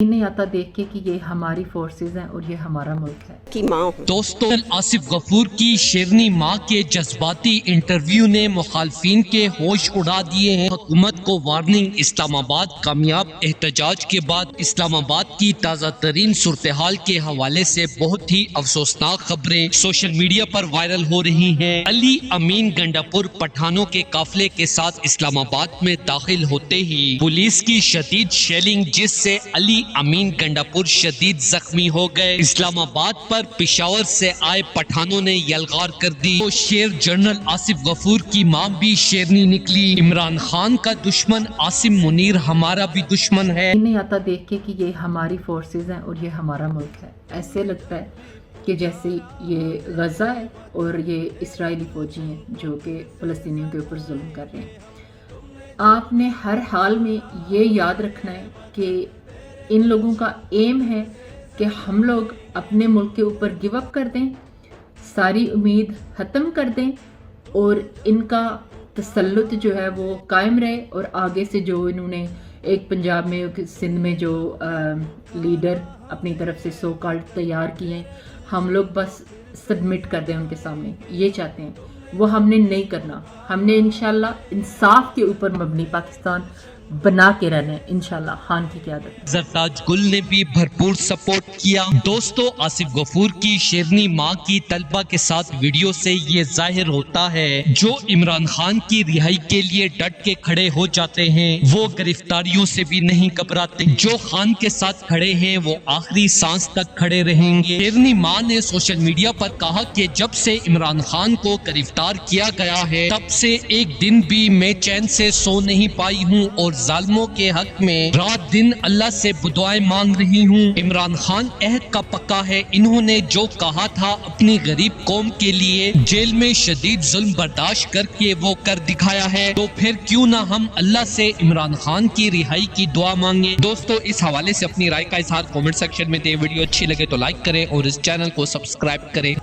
नहीं आता देख के कि ये हमारी फोर्सेस हैं और ये हमारा मुल्क है की माँ हूँ। दोस्तों, आसिफ गफूर की शेरनी माँ के जज्बाती इंटरव्यू ने मुखालफिन के होश उड़ा दिए हैं। हुकूमत को वार्निंग। इस्लामाबाद कामयाब एहतजाज के बाद इस्लामाबाद की ताज़ा तरीन सूरत हाल के हवाले से बहुत ही अफसोसनाक खबरें सोशल मीडिया पर वायरल हो रही हैं। अली अमीन गंडापुर पठानों के काफिले के साथ इस्लामाबाद में दाखिल होते ही पुलिस की शदीद शेलिंग, जिससे अली अमीन गंडापुर शदीद जख्मी हो गए। इस्लामाबाद पर पेशावर से आए पठानों ने यलगार कर दी तो शेर जनरल आसिफ गफूर की मां भी शेरनी निकली। इमरान खान का दुश्मन आसिम मुनीर हमारा भी दुश्मन है। नहीं आता देख के कि ये हमारी फोर्सेस हैं और ये हमारा मुल्क है। ऐसे लगता है कि जैसे ये गजा है और ये इसराइली फौजी हैं जो कि फ़लस्तीनियों के ऊपर जुल्म कर रहे हैं। आपने हर हाल में ये याद रखना है कि इन लोगों का एम है कि हम लोग अपने मुल्क के ऊपर गिव अप कर दें, सारी उम्मीद ख़त्म कर दें और इनका तसल्लुत जो है वो कायम रहे। और आगे से जो इन्होंने एक पंजाब में सिंध में जो लीडर अपनी तरफ से सो कॉल्ड तैयार किए हैं, हम लोग बस सबमिट कर दें उनके सामने। ये चाहते हैं, वो हमने नहीं करना। हमने इंशाल्लाह इंसाफ के ऊपर मबनी पाकिस्तान बना के रहना है इंशाल्लाह। खान की क़यादत में जरताज गुल ने भी भरपूर सपोर्ट किया। दोस्तों, आसिफ गफूर की शेरनी माँ की तलबा के साथ वीडियो से ये जाहिर होता है जो इमरान खान की रिहाई के लिए डट के खड़े हो जाते हैं वो गिरफ्तारियों से भी नहीं घबराते। जो खान के साथ खड़े हैं वो आखिरी सांस तक खड़े रहेंगे। शेरनी माँ ने सोशल मीडिया पर कहा कि जब से इमरान खान को गिरफ्तार किया गया है तब से एक दिन भी मैं चैन से सो नहीं पाई हूँ और जालिमों के हक में रात दिन अल्लाह से दुआएं मांग रही हूँ। इमरान खान अहद का पक्का है। इन्होंने जो कहा था अपनी गरीब कौम के लिए जेल में शदीद जुल्म बर्दाश्त करके वो कर दिखाया है, तो फिर क्यों ना हम अल्लाह से इमरान खान की रिहाई की दुआ मांगे। दोस्तों, इस हवाले से अपनी राय का इजहार कमेंट सेक्शन में दें। वीडियो अच्छी लगे तो लाइक करें और इस चैनल को सब्सक्राइब करें।